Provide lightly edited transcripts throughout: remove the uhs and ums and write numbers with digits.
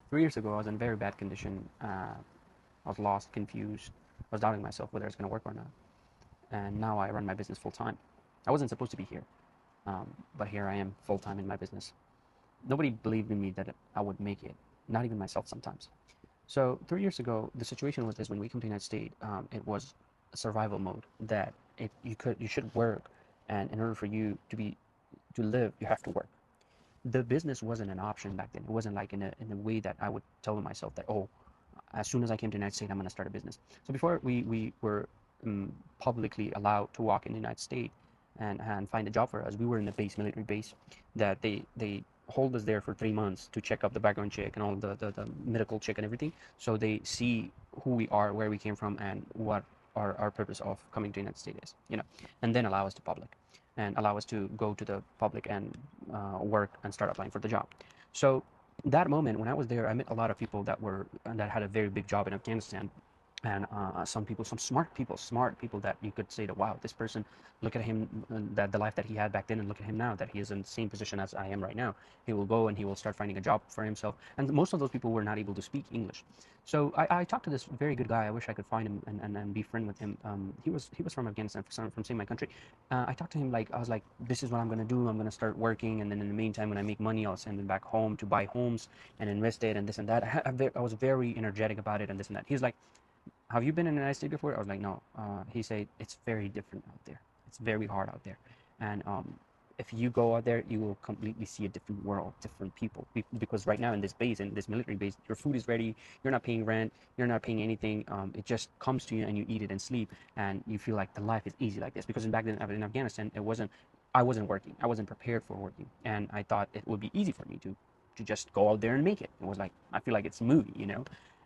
3 years ago, I was in very bad condition. I was lost, confused. I was doubting myself whether it's going to work or not. And now I run my business full time. I wasn't supposed to be here, but here I am full time in my business. Nobody believed in me that I would make it, not even myself sometimes. So 3 years ago, the situation was this: when we came to the United States, it was a survival mode. That if you should work, and in order for you to live, you have to work. The business wasn't an option back then. It wasn't like in a way that I would tell myself that, oh, as soon as I came to the United States, I'm going to start a business. So before we were publicly allowed to walk in the United States and find a job for us, we were in a base, military base, that they hold us there for 3 months to check up the background check and all the medical check and everything. So they see who we are, where we came from, and what our purpose of coming to the United States is, and then allow us to public and allow us to go to the public and work and start applying for the job. So that moment when I was there, I met a lot of people that had a very big job in Afghanistan, and some people, some smart people that you could say that, wow, this person, look at him, that the life that he had back then, and look at him now, that he is in the same position as I am right now. He will go and he will start finding a job for himself, and most of those people were not able to speak English. So I talked to this very good guy. I wish I could find him and be friend with him. He was from Afghanistan, from same my country. I talked to him like, I was like, this is what I'm gonna do. I'm gonna start working, and then in the meantime, when I make money, I'll send it back home to buy homes and invest it and this and that. I was very energetic about it and this and that. He's like, have you been in the United States before? I was like, no. He said, it's very different out there. It's very hard out there. And if you go out there, you will completely see a different world, different people. Because right now in this base, in this military base, your food is ready. You're not paying rent. You're not paying anything. It just comes to you and you eat it and sleep. And you feel like the life is easy like this. Because back then in Afghanistan, I wasn't working. I wasn't prepared for working. And I thought it would be easy for me to just go out there and make it. It was like, I feel like it's a movie.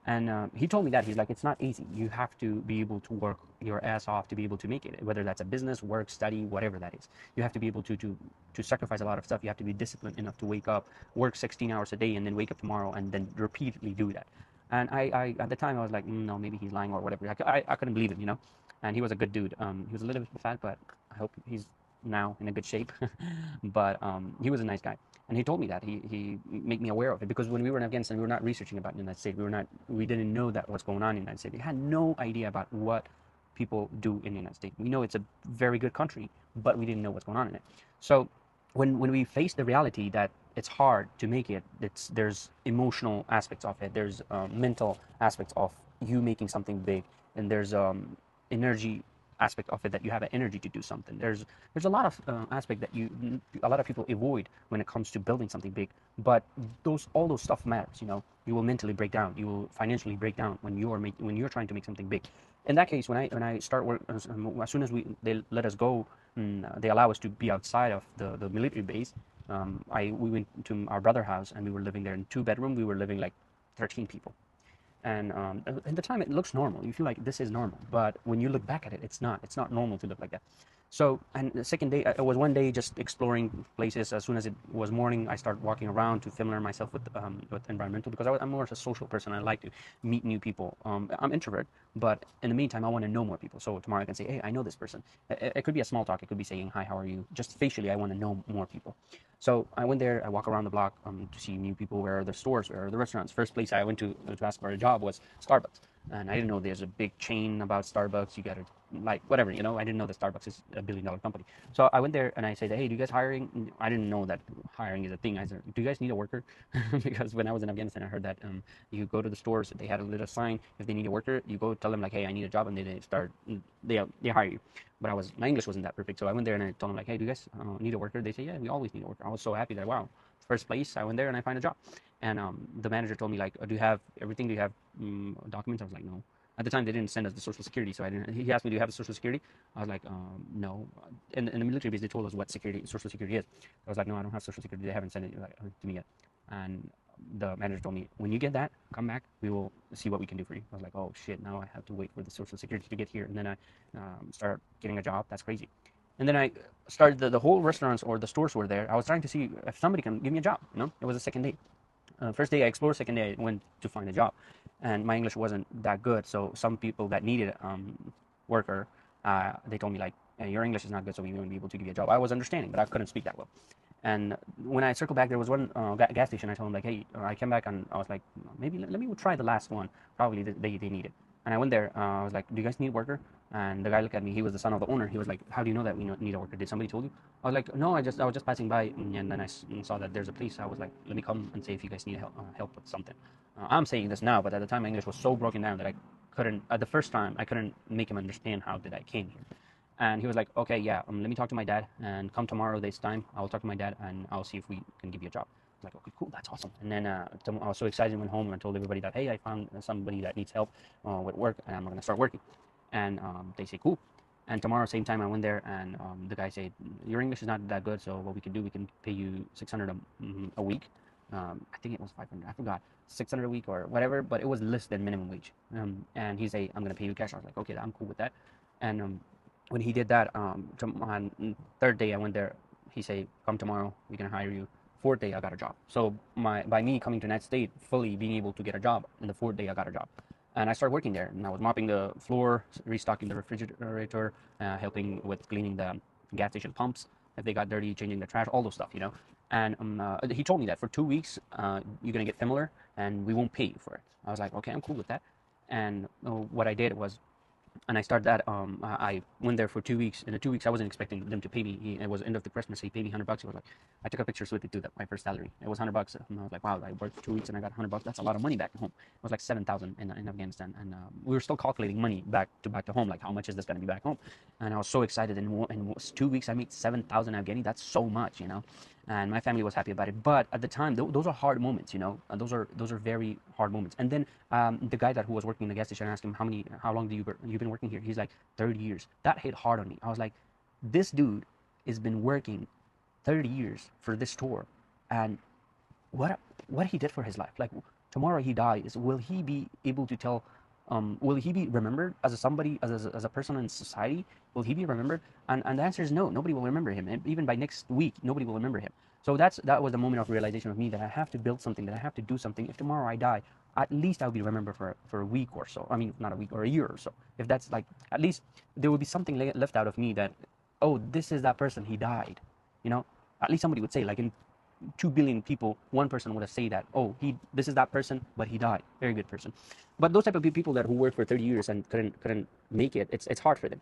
And he told me that he's like, it's not easy. You have to be able to work your ass off to be able to make it. Whether that's a business, work, study, whatever that is, you have to be able to sacrifice a lot of stuff. You have to be disciplined enough to wake up, work 16 hours a day, and then wake up tomorrow and then repeatedly do that. And I at the time I was like, no, maybe he's lying or whatever. I couldn't believe him. And he was a good dude. He was a little bit fat, but I hope he's now in a good shape. But he was a nice guy. And he told me that he made me aware of it, because when we were in Afghanistan, we were not researching about the United States. We didn't know that what's going on in the United States. We had no idea about what people do in the United States. We know it's a very good country, but we didn't know what's going on in it. So when we face the reality that it's hard to make it, there's emotional aspects of it, there's mental aspects of you making something big, and there's energy aspect of it, that you have an energy to do something. There's a lot of aspect that a lot of people avoid when it comes to building something big. But all those stuff matters. You will mentally break down, you will financially break down when you're trying to make something big. In that case, when I start work, as soon as they let us go, they allow us to be outside of the military base. We went to our brother house, and we were living there in 2 bedroom. We were living like 13 people. And at the time, it looks normal. You feel like this is normal, but when you look back at it, it's not. It's not normal to look like that. So, and the second day, it was one day just exploring places. As soon as it was morning, I started walking around to familiar myself with environmental, because I'm more of a social person. I like to meet new people. I'm introvert, but in the meantime, I want to know more people. So tomorrow I can say, hey, I know this person. It could be a small talk. It could be saying, hi, how are you? Just facially, I want to know more people. So I went there. I walk around the block to see new people. Where are the stores? Where are the restaurants? First place I went to ask for a job was Starbucks, and I didn't know there's a big chain about Starbucks. You got to like whatever. I didn't know that Starbucks is a billion-dollar company. So I went there and I said, hey, do you guys hiring? I didn't know that hiring is a thing. I said, do you guys need a worker? Because when I was in Afghanistan, I heard that you go to the stores, they had a little sign. If they need a worker, you go tell them like, hey, I need a job, and they start they hire you. But my English wasn't that perfect, so I went there and I told them like, hey, do you guys need a worker? They say, yeah, we always need a worker. I was so happy that, wow, first place I went there and I find a job. And the manager told me like, do you have everything? Do you have documents? I was like, no. At the time, they didn't send us the social security, so I didn't. He asked me, "Do you have the social security?" I was like, "No." In the military base, they told us what social security is. I was like, "No, I don't have social security. They haven't sent it like, to me yet." And the manager told me, "When you get that, come back. We will see what we can do for you." I was like, "Oh shit! Now I have to wait for the social security to get here." And then I start getting a job. That's crazy. And then I started the whole restaurants or the stores were there. I was trying to see if somebody can give me a job. It was the second day. First day I explored, second day I went to find a job, and my English wasn't that good. So some people that needed worker, they told me like, hey, your English is not good, so we won't be able to give you a job. I was understanding, but I couldn't speak that well. And when I circled back, there was one gas station. I told him like, hey, I came back and I was like, maybe let me try the last one. Probably they need it. And I went there. I was like, do you guys need a worker? And the guy looked at me. He was the son of the owner. He was like, how do you know that we need a worker? Did somebody told you? I was like, no, I was just passing by, and then I saw that there's a place. I was like, let me come and see if you guys need help with something. I'm saying this now, but at the time my English was so broken down that I couldn't. At the first time, I couldn't make him understand how did I came here. And he was like, okay, yeah, let me talk to my dad and come tomorrow this time. I'll talk to my dad and I'll see if we can give you a job. I was like, okay, cool, that's awesome. And then I was so excited, went home and told everybody that, hey, I found somebody that needs help with work and I'm going to start working. And they say, cool. And tomorrow, same time, I went there and the guy said, your English is not that good, so what we can do, we can pay you 600 a week. I think it was 500, I forgot, 600 a week or whatever, but it was less than minimum wage. And he said, I'm going to pay you cash. I was like, okay, I'm cool with that. And when he did that, on third day I went there. He said, "Come tomorrow, we can hire you." Fourth day I got a job. So by me coming to United States, fully being able to get a job, in the fourth day I got a job, and I started working there. And I was mopping the floor, restocking the refrigerator, helping with cleaning the gas station pumps if they got dirty, changing the trash, all those stuff, you know. And he told me that for 2 weeks you're gonna get familiar, and we won't pay you for it. I was like, okay, I'm cool with that. And what I did was and I started that. I went there for 2 weeks. In the 2 weeks, I wasn't expecting them to pay me. It was end of the Christmas. He paid me $100. He was like, I took a picture with it to my first salary. It was $100, and I was like, wow, I worked for 2 weeks and I got $100. That's a lot of money back home. It was like 7,000 in Afghanistan, and we were still calculating money back to home. Like, how much is this going to be back home? And I was so excited. In 2 weeks, I made 7,000 Afghani. That's so much, you know. And my family was happy about it. But at the time, those are hard moments, you know. Those are very hard moments. And then the guy who was working in the gas station, I asked him how long you've been working here? He's like 30 years. That hit hard on me. I was like, this dude has been working 30 years for this store, and what he did for his life. Like, tomorrow he dies, will he be able to tell? Will he be remembered as as a person in society? Will he be remembered? And the answer is no. Nobody will remember him, and even by next week, nobody will remember him. So that was the moment of realization of me that I have to build something, that I have to do something. If tomorrow I die, at least I'll be remembered for a week or so. I mean, not a week, or a year or so. If that's like, at least there will be something left out of me that, oh, this is that person. He died. You know, at least somebody would say, like, in 2 billion people, one person would have said that, oh, this is that person, but he died. Very good person. But those type of people who worked for 30 years and couldn't make it, it's hard for them.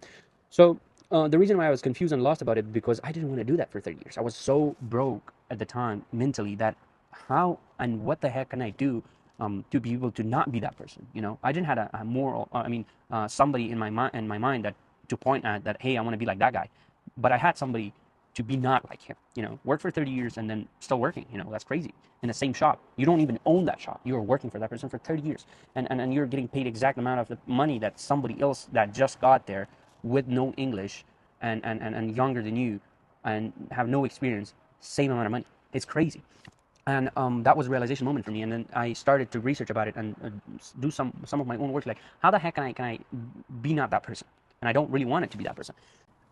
So the reason why I was confused and lost about it, because I didn't want to do that for 30 years. I was so broke at the time mentally that how and what the heck can I do to be able to not be that person? You know, I didn't have a moral. Somebody in my mind that to point at that. Hey, I want to be like that guy. But I had somebody to be not like him. You know, work for 30 years and then still working. You know, that's crazy. In the same shop, you don't even own that shop. You are working for that person for 30 years, and you're getting paid exact amount of the money that somebody else that just got there with no English and younger than you and have no experience, same amount of money. It's crazy. And that was a realization moment for me. And then I started to research about it and do some of my own work. Like, how the heck can I be not that person? And I don't really want it to be that person.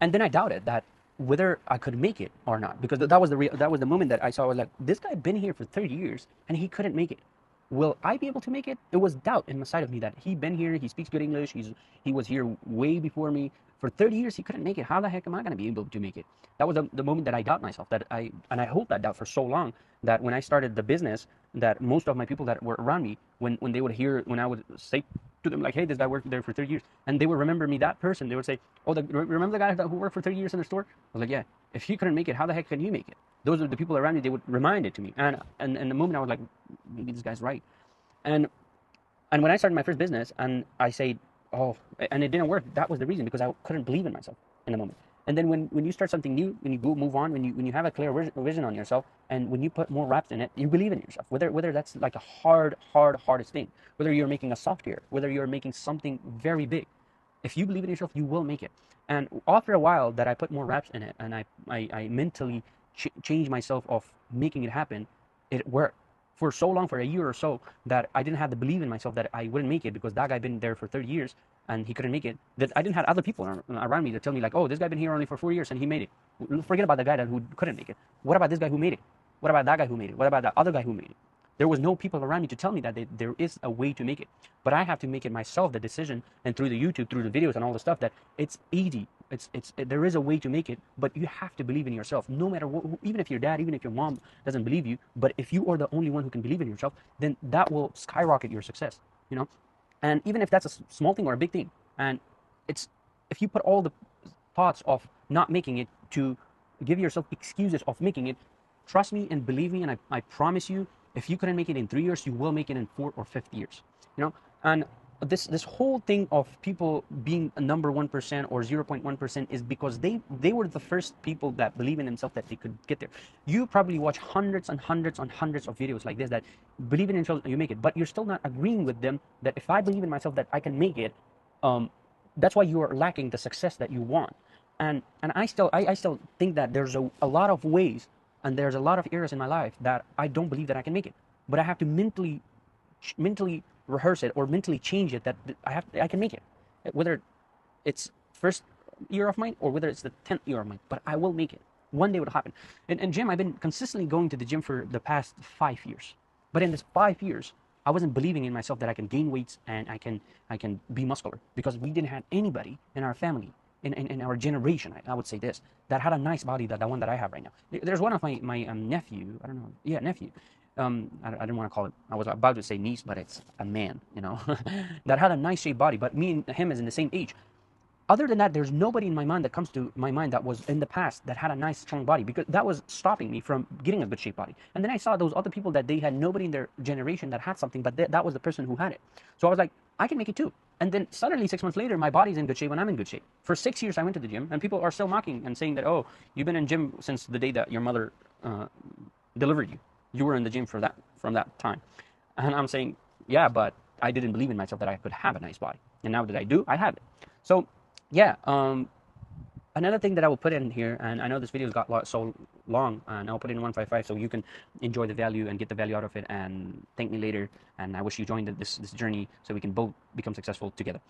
And then I doubted that whether I could make it or not, because that was the moment that I saw. I was like, this guy been here for 30 years and he couldn't make it. Will I be able to make it? It was doubt in the side of me that he been here, he speaks good English, he was here way before me. For 30 years he couldn't make it. How the heck am I going to be able to make it? That was the moment that I doubt myself. And I hold that doubt for so long that when I started the business, that most of my people that were around me, when they would hear, when I would say to them like, hey, this guy worked there for 30 years, and they would remember me, that person, they would say, oh, remember the guy who worked for 30 years in the store? I was like, yeah. If he couldn't make it, how the heck can you make it? Those are the people around me. They would remind it to me, and the moment I was like, maybe this guy's right. And when I started my first business and I said, oh, and it didn't work, that was the reason, because I couldn't believe in myself in the moment. And then when you start something new, when you go move on, when you have a clear vision on yourself, and when you put more reps in it, you believe in yourself. Whether that's like a hardest thing, whether you're making a software, whether you're making something very big, if you believe in yourself, you will make it. And after a while that I put more reps in it, and I mentally changed myself of making it happen, it worked for so long, for a year or so, that I didn't have the belief in myself that I wouldn't make it, because that guy been there for 30 years and he couldn't make it. That I didn't have other people around me to tell me like, oh, this guy been here only for 4 years and he made it. Forget about the guy who couldn't make it. What about this guy who made it? What about that guy who made it? What about that other guy who made it? There was no people around me to tell me that there is a way to make it. But I have to make it myself, the decision, and through the YouTube, through the videos and all the stuff, that it's easy. there is a way to make it, but you have to believe in yourself. No matter what, even if your dad, even if your mom doesn't believe you, but if you are the only one who can believe in yourself, then that will skyrocket your success. You know, and even if that's a small thing or a big thing, and it's if you put all the thoughts of not making it to give yourself excuses of making it, trust me and believe me, and I promise you, if you couldn't make it in 3 years, you will make it in 4 or 5 years. You know, and this whole thing of people being a number 1% or 0.1% is because they were the first people that believe in themselves that they could get there. You probably watch hundreds and hundreds and hundreds of videos like this that believe in yourself and you make it, but you're still not agreeing with them that if I believe in myself that I can make it, that's why you are lacking the success that you want. And I still think that there's a lot of ways and there's a lot of areas in my life that I don't believe that I can make it, but I have to mentally rehearse it or mentally change it that I can make it, whether it's first year of mine or whether it's the 10th year of mine, but I will make it. One day it will happen. And gym, I've been consistently going to the gym for the past 5 years, but in this 5 years I wasn't believing in myself that I can gain weights and I can be muscular, because we didn't have anybody in our family, in our generation, I would say this, that had a nice body, that the one that I have right now. There's one of my nephew, I don't know, yeah, nephew. I didn't want to call it, I was about to say niece, but it's a man, you know, that had a nice shaped body, but me and him is in the same age. Other than that, there's nobody in my mind that comes to my mind that was in the past that had a nice strong body, because that was stopping me from getting a good shaped body. And then I saw those other people that they had nobody in their generation that had something, but that was the person who had it. So I was like, I can make it too. And then suddenly 6 months later, my body's in good shape and I'm in good shape. For 6 years, I went to the gym, and people are still mocking and saying that, oh, you've been in gym since the day that your mother delivered you. You were in the gym from that time. And I'm saying, yeah, but I didn't believe in myself that I could have a nice body. And now that I do, I have it. So yeah, another thing that I will put in here, and I know this video's got so long, and I'll put it in 155 so you can enjoy the value and get the value out of it and thank me later, and I wish you joined this journey so we can both become successful together,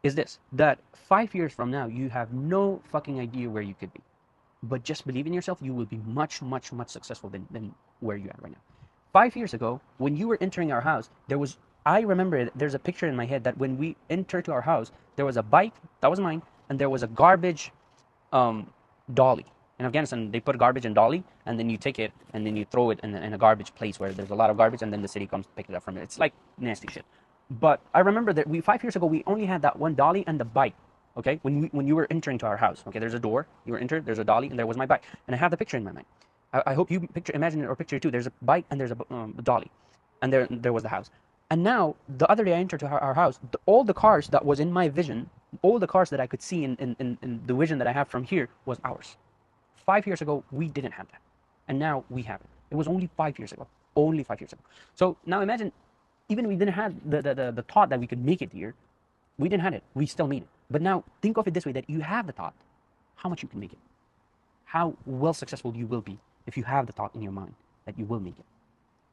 is this, that 5 years from now, you have no fucking idea where you could be. But just believe in yourself, you will be much, much, much successful than where you're at right now. 5 years ago, when you were entering our house, I remember there's a picture in my head that when we entered to our house, there was a bike, that was mine, and there was a garbage dolly. In Afghanistan, they put garbage in dolly, and then you take it, and then you throw it in a garbage place where there's a lot of garbage, and then the city comes to pick it up from it. It's like nasty shit. But I remember that 5 years ago, we only had that one dolly and the bike. Okay, when you were entering to our house, okay, there's a door, you were entered, there's a dolly, and there was my bike, and I have the picture in my mind. I hope you imagine it or picture it too. There's a bike and there's a dolly, and there was the house. And now the other day I entered to our house, all the cars that was in my vision, all the cars that I could see in the vision that I have from here was ours. 5 years ago we didn't have that, and now we have it. It was only 5 years ago, only 5 years ago. So now imagine, even we didn't have the thought that we could make it here. We didn't have it. We still made it. But now think of it this way: that you have the thought, how much you can make it, how well successful you will be if you have the thought in your mind that you will make it.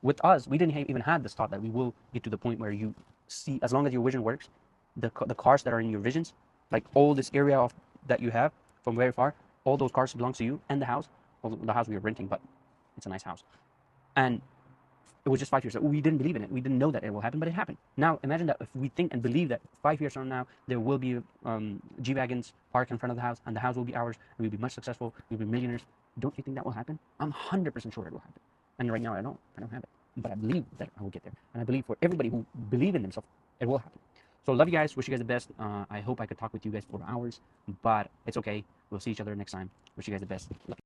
With us, we didn't even have this thought that we will get to the point where you see, as long as your vision works, the cars that are in your visions, like all this area that you have from very far, all those cars belong to you, and the house. Well, the house we were renting, but it's a nice house. And it was just 5 years ago. We didn't believe in it. We didn't know that it will happen, but it happened. Now imagine that if we think and believe that 5 years from now there will be G-Wagons parked in front of the house, and the house will be ours, and we'll be much successful, we'll be millionaires. Don't you think that will happen? I'm 100% sure it will happen. And right now I don't have it, but I believe that I will get there. And I believe for everybody who believe in themselves, it will happen. So love you guys. Wish you guys the best. I hope I could talk with you guys for hours, but it's okay. We'll see each other next time. Wish you guys the best. Love you.